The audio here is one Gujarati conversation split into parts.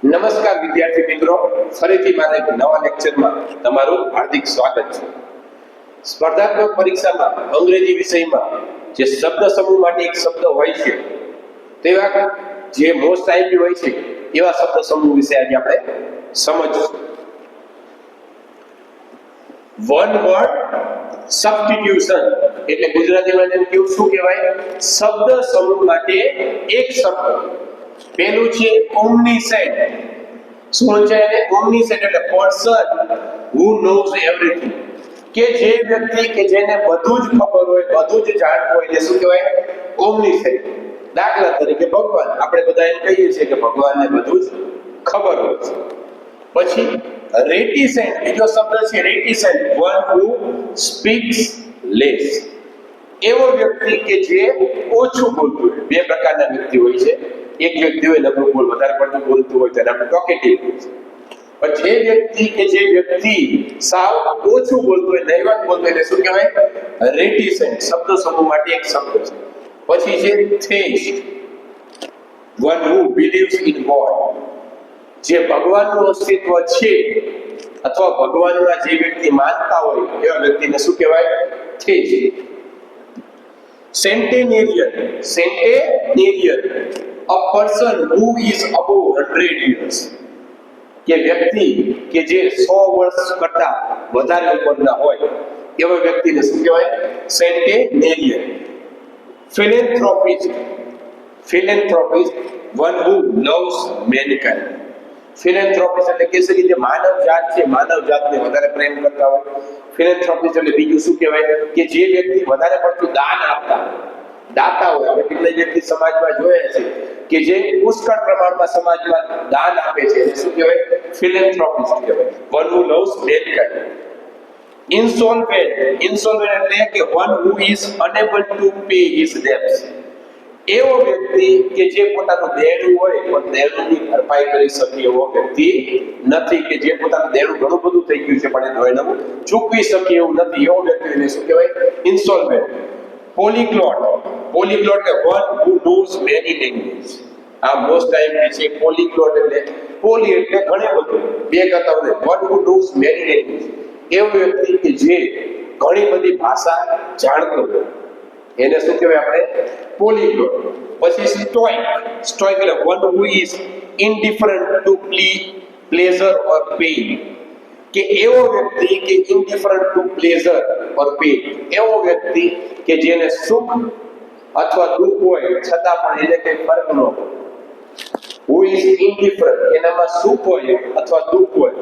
નમસ્કાર વિદ્યાર્થી મિત્રો, ફરીથી મારા એક નવા લેક્ચરમાં તમારું હાર્દિક સ્વાગત છે. સ્પર્ધાત્મક પરીક્ષામાં અંગ્રેજી વિષયમાં જે શબ્દ સમૂહ માટે એક શબ્દ હોય છે, તેવા જે મોસ્ટ આઈપી હોય છે એવા શબ્દ સમૂહ વિશે આજે આપણે સમજીશું. વન વર્ડ સબસ્ટિટ્યુશન એટલે ગુજરાતીમાં જેમ કેવું શું કહેવાય, શબ્દ સમૂહ માટે એક શબ્દ. પેલું છે ઓમ્નિસેન્ટ. શું છે એને? ઓમ્નિસેન્ટ એટલે પર્સન હુ નોઝ એવરીથિંગ, કે જે વ્યક્તિ કે જેને બધું જ ખબર હોય, બધું જ જાણતું હોય, એટલે શું કહેવાય? ઓમ્નિસેન્ટ. દાખલા તરીકે ભગવાન, આપણે બધા એમ કહીએ છીએ કે ભગવાનને બધું જ ખબર હોય છે. પછી રેટિસેન્ટ, બીજો શબ્દ છે રેટિસેન્ટ, વન હુ સ્પીક્સ લેસ. એવો વ્યક્તિ કે જે ઓછું બોલતું હોય. બે પ્રકારના વ્યક્તિ હોય છે. એક વ્યક્તિ હોય નબળું બોલ, વધારે પડતું બોલતું હોય તેને આપણે ટોકેટિવ કહીએ છીએ. પણ જે વ્યક્તિ સાવ ઓછું બોલતું હોય, નહીવત બોલતું હોય, એને શું કહેવાય? રેટિસેન્ટ. શબ્દ સમૂહ માટે એક શબ્દ છે. પછી છે theist, one who believes in God. જે ભગવાનનું અસ્તિત્વ છે અથવા ભગવાનમાં જે વ્યક્તિ માનતા હોય એવા વ્યક્તિને શું કહેવાય? થેઇસ્ટ. સેન્ટેનેરિયન, a person who is above 100 years. કે વ્યક્તિ કે જે 100 વર્ષ કરતા વધારે ઉંમરના હોય એવા વ્યક્તિને શું કહેવાય? સેન્ટેનેરિયન. Philanthropist, one who loves mankind. Philanthropist એટલે કે જે માનવ જાત છે, માનવ જાતને વધારે પ્રેમ કરતા હોય. Philanthropist એટલે બીજું શું કહેવાય? કે જે વ્યક્તિ વધારે પડતું દાન આપતા હોય, દાતા હોય. આપણે કેટલાય વ્યક્તિ સમાજમાં જોયા છે કે જે પુષ્કળ પ્રમાણમાં સમાજમાં દાન આપે છે, એને શું કહેવાય? Philanthropist કહેવાય. One who loves mankind. Insolvent એટલે કે one who is unable to pay his debts. એવો વ્યક્તિ કે જે પોતાનું દેણું હોય પણ દેણુંની ભરપાઈ કરી શકે એવો વ્યક્તિ નથી, કે જે પોતાનું દેણું ઘણું બધું થઈ ગયું છે પણ એ દેણું ચૂકવી શકે એવું નથી, એવો વ્યક્તિને શું કહેવાય? ઇન્સોલ્વેન્ટ. પોલીગ્લોટ એટલે one who knows many languages. આ મોસ્ટ ટાઈમ છે પોલીગ્લોટ એટલે પોલી એટલે ઘણે બધું, બે કરતા વધુ. one who knows many languages. એવો વ્યક્તિ કે જે ઘણી બધી ભાષા જાણતો હોય એને શું કહેવાય આપણે? પોલીગ્લોટ. પછી સ્ટોઇક એટલે one who is indifferent to pleasure or pain. કે એવો વ્યક્તિ કે indifferent to pleasure or pain, એવો વ્યક્તિ કે જેને સુખ અથવા દુઃખ હોય છતાં પણ એને કઈ ફરક ન હોય. who is indifferent, એનામાં સુખ હોય અથવા દુઃખ હોય,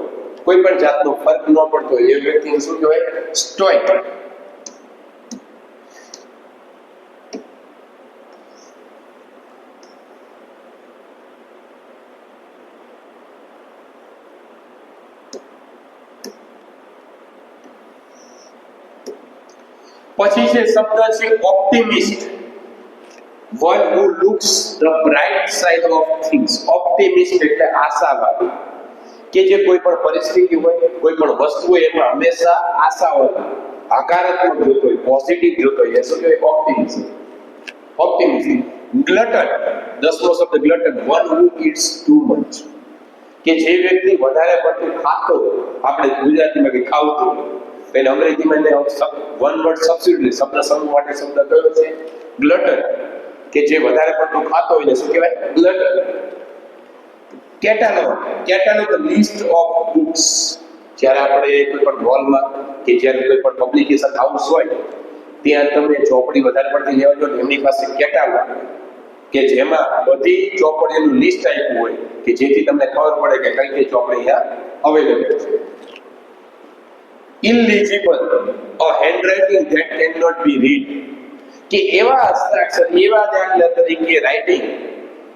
કોઈ પણ જાતનો ફરક ન પડતો હોય, એ વ્યક્તિને શું કહેવાય? સ્ટોઇક. પછી છે શબ્દ છે ઓપ્ટિમિસ્ટ, one who looks the bright side of things. ઓપ્ટિમિસ્ટ એટલે આશાવાદી, કે જે કોઈ પણ પરિસ્થિતિ હોય, કોઈ પણ વસ્તુ હોય એમાં હંમેશા આશા હોય, હકારાત્મક જોતો હોય, પોઝિટિવ જોતો હોય, એ શું કહેવાય? ઓપ્ટિમિઝમ. ગ્લટન, 10મો શબ્દ ગ્લટન, one who eats too much. કે જે વ્યક્તિ વધારે પડતું ખાતો હોય, આપણે ગુજરાતીમાં કે ખાવતું, એટલે અંગ્રેજીમાં એને વન વર્ડ સબસ્ટિટ્યુટ શબ્દ સમૂહ માટે શબ્દ કયો છે? ગ્લટન. કે જે વધારે પડતું ખાતો હોય ને શું કહેવાય? ગ્લટન. કેટાલોગ લિસ્ટ ઓફ બુક્સ. જ્યારે આપણે કોઈ પણ હોલમાં કે જ્યારે કોઈ પણ પબ્લિકેશન હાઉસ હોય ત્યાં તમે ચોપડી વધારે પડતી લેવા જો, એમની પાસે કેટાલોગ કે જેમાં બધી ચોપડીઓનું લિસ્ટ આપ્યું હોય કે જેથી તમને ખબર પડે કે કઈ કઈ ચોપડી અહીંયા અવેલેબલ છે. Illegible, a handwriting that cannot be read. કે એવા હસ્તાક્ષર, એવા દાખલા તરીકે રાઇટિંગ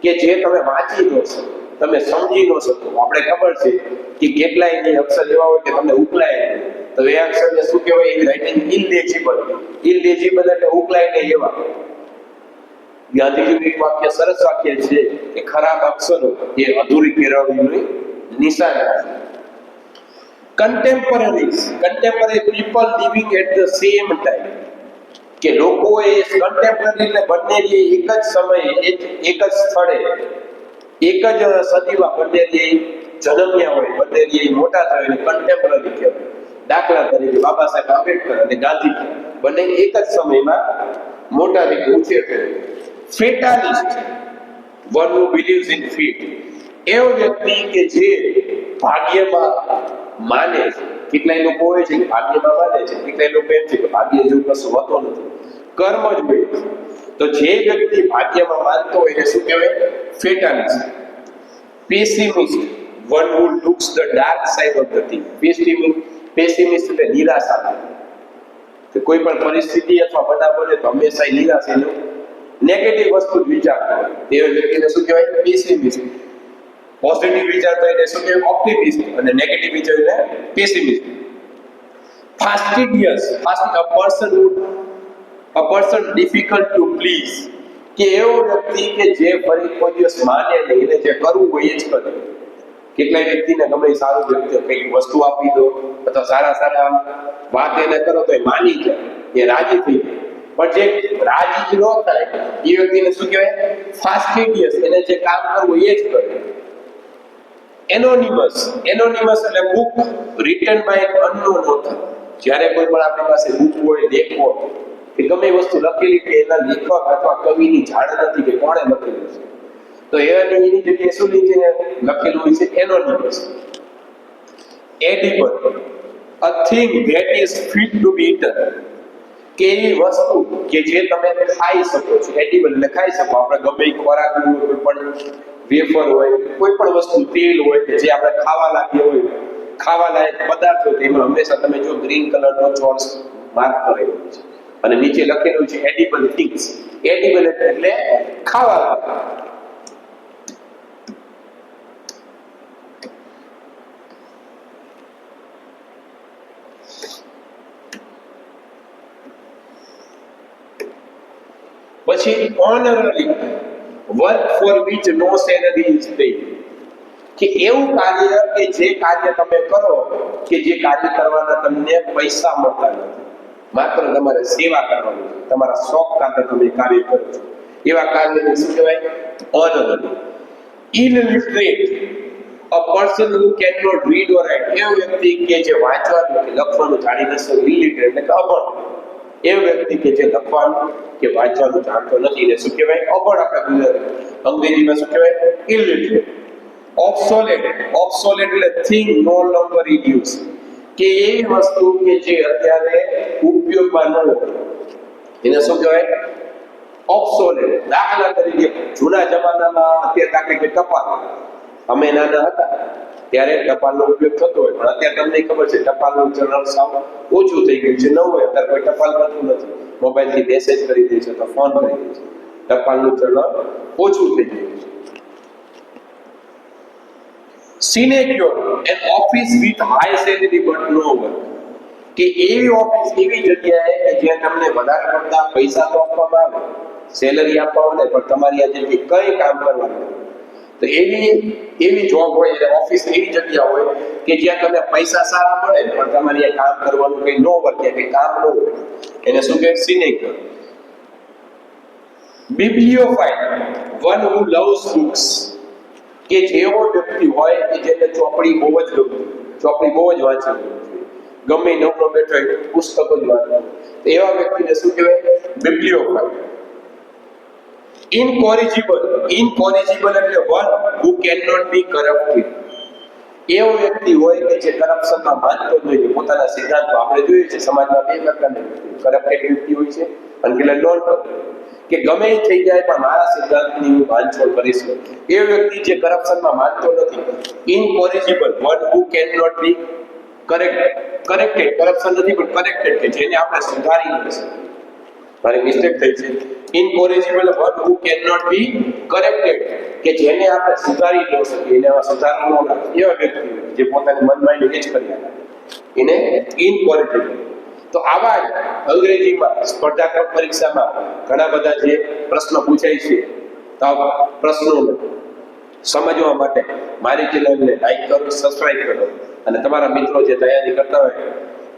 કે જે તમે વાંચી ન શકો, તમે સમજી ન શકો. આપણે ખબર છે કે કેટલાય જે અક્ષર એવા હોય કે તમને ઉકલાય, તો એ અક્ષરને શું કહેવાય? એવી રાઇટિંગ ઇલેજિબલ એટલે ઉકલાય નહીં એવા. ગાંધીજીનું એક વાક્ય, સરસ વાક્ય છે કે ખરાબ અક્ષરો એ અધૂરી કેળવણીની નિશાની છે. Contemporary people living at the same time. કે લોકો એ કન્ટેમ્પરરી એટલે બંને એક જ સમયે એક જ સ્થળે એક જ સદીમાં બંને જન્મ્યા હોય, બંને મોટા થયા હોય, કન્ટેમ્પરરી કહેવાય. દાખલા તરીકે બાબા સાહેબ આંબેડકર અને ગાંધીજી બંને એક જ સમયમાં મોટા રીતે ઉછેર થયો. Fatalist, one who believes in fate, એવો વ્યક્તિ કે જે ભાગ્યમાં માને છે. કેટલાય લોકો હોય છે કે ભાગ્યમાં માને છે, કેટલાય લોકો એમ છે કે ભાગ્ય જેવું કશું હોતું નથી, કર્મ જ હોય. તો જે વ્યક્તિ ભાગ્યમાં માનતો હોય એને શું કહેવાય? Fatalist. Pessimist, one who looks the dark side of the thing. Pessimist એટલે નિરાશા. કે કોઈ પણ પરિસ્થિતિ અથવા બનાવ બને તો હંમેશા નિરાશ, એનું નેગેટિવ વસ્તુ જ વિચારતો હોય તેવા વ્યક્તિને શું કહેવાય? પેસિમિસ્ટ. પોઝિટિવ વિચારતો એને શું કહેવાય? ઓપ્ટિમિસ્ટ. અને નેગેટિવ વિચારને પેસિમિસ્ટ. ફાસ્ટિડિયસ, a person difficult to please, કે એવો વ્યક્તિ કે જે ફરી કોઈ દિવસ માને નહીં, એને જે કરવું હોય એ જ કરે. કેટલાય વ્યક્તિને ગમે સારું વ્યક્તિ કંઈક વસ્તુ આપી દો અથવા સારા વાત એને કરો તો એ માની જાય, એ રાજી થઈ જાય. પણ જે રાજી જ ન થાય એ વ્યક્તિને શું કહેવાય? ફાસ્ટિડિયસ. એને જે કામ કરવું એ જ કરે. એનોનિમસ એટલે book written by an unknown author. જ્યારે કોઈ પણ આપણી પાસે બુક હોય, લેખ હોય કે ગમે વસ્તુ લખેલી કે એના લેખક અથવા કવિની જાણ નથી કે કોણે લખેલું છે, તો એની જગ્યાએ શું લખેલું હોય છે? Anonymous. Edible, a thing that is fit to be eaten, કે એવી વસ્તુ કે જે તમે ખાઈ શકો છો. એડિબલ એટલે ખાઈ શકો. આપણે ગમે ખોરાક હોય, કોઈ પણ વેફર હોય, કોઈ પણ વસ્તુ, તેલ હોય કે જે આપણે ખાવા લાગીએ હોય, ખાવા લાયક પદાર્થ હોય, એમાં હંમેશા તમે જો ગ્રીન કલરનો ચોરસ માર્ક કરેલો છે અને નીચે લખેલું છે એડિબલ થિંગ્સ. એડિબલ એટલે ખાવા લાયક. પછી honorary, work for which no salary is paid, કે એવું કાર્ય કે જે કાર્ય તમે કરો કે જે કાર્ય કરવાના તમને પૈસા મળતા નથી, માત્ર તમારે સેવા કરવાની છે, તમારા શોખ ખાતર તમે કાર્ય કરો છો, એવા કાર્યને શું કહેવાય? Honorary. Illiterate, a person who cannot read or write, એવો વ્યક્તિ કે જે વાંચવાનું કે લખવાનું જાણી ન શકે. ઇલિટરેટ એટલે અભણ. એવો વ્યક્તિ કે જે લખવાનું કે વાંચવાનું જાણતો નથી, એને શું કહેવાય? અભણ. આપણે અંગ્રેજીમાં શું કહેવાય? ઇલિટરેટ. ઓબ્સોલેટ એટલે thing no longer in use, કે એવી વસ્તુ કે જે અત્યારે ઉપયોગમાં ન હોય એને શું કહેવાય? ઓબ્સોલેટ. દાખલા તરીકે જૂના જમાનામાં અત્યારે ટપાલ, અમે નાના હતા ત્યારે ટપાલનો ઉપયોગ થતો હોય, પણ અત્યારે તમને ખબર છે ટપાલનું ચલણ સાવ ઓછું થઈ ગયું છે. ન હોય અત્યારે કોઈ ટપાલ કરતું નથી, મોબાઈલથી મેસેજ કરી દે છે તો ફોન કરી દે છે. ટપાલનું ચલણ ઓછું થઈ ગયું છે. સિનેક્યોર, an office with high salary but no work, કે એવી ઓફિસ, એવી જગ્યાએ કે જ્યાં તમને વધારે પડતા પૈસા તો આપવામાં આવે, સેલરી આપવામાં આવે, પણ તમારી આ જગ્યાએ કંઈ કામ કરવાનું નથી. તો એવી જોબ હોય, ઓફિસ એવી જગ્યા હોય કે જ્યાં તમને પૈસા સારા મળે પણ તમારી આ કામ કરવાનું કંઈ ન હોય, કંઈ કામ ન હોય, એને શું કહે? સિનેક્યોર. બિબ્લિયોફાઇલ, વન હુ લવ્સ બુક્સ, કે જેવો વ્યક્તિ હોય કે જેને ચોપડી બહુ જ ગમતી, ચોપડી બહુ જ વાંચવી, ગમે નવરો બેઠો હોય પુસ્તકો જ વાંચવા, એવા વ્યક્તિને શું કહેવાય? બિબ્લિયોફાઇલ. ઇનકોરિજિબલ એટલે one who can not be corrupted, એવો વ્યક્તિ હોય કે જે કરપ્શનમાં માનતો જ નથી, પોતાના સિદ્ધાંતો. આપણે જોઈએ છે સમાજમાં બે પ્રકારના કરપ્ટેડ વ્યક્તિ હોય છે અને કેટલા નોન કરપ્ટેડ, કે ગમે એ થઈ જાય પણ મારા સિદ્ધાંતની હું બાંધછોડ કરીશ. એ વ્યક્તિ જે કરપ્શનમાં માનતો નથી. Incorrigible, one who can not be corrected, corruption નથી પણ કરેક્ટેડ, કે જેને આપણે સુધારી ન શકીએ. મારી મિસ્ટેક થઈ છે. Incorrigible, one who can not be corrected, કે જેને આપણે સુધારી ન શકીએ, એને સુધારવું ન લાગે, એવા વ્યક્તિ જે પોતાની મનમાઇન્ડ એ જ કરી નાખે, એને ઇનકોરિજિબલ. તો આવા જ અંગ્રેજીમાં સ્પર્ધાત્મક પરીક્ષામાં ઘણા બધા જે પ્રશ્નો પૂછાય છે, તો આ પ્રશ્નોને સમજવા માટે મારી ચેનલને લાઈક કરો, સબસ્ક્રાઇબ કરો અને તમારા મિત્રો જે તૈયારી કરતા હોય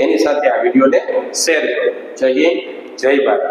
એની સાથે આ વિડીયોને શેર કરો. જય હિન્દ, જય ભારત.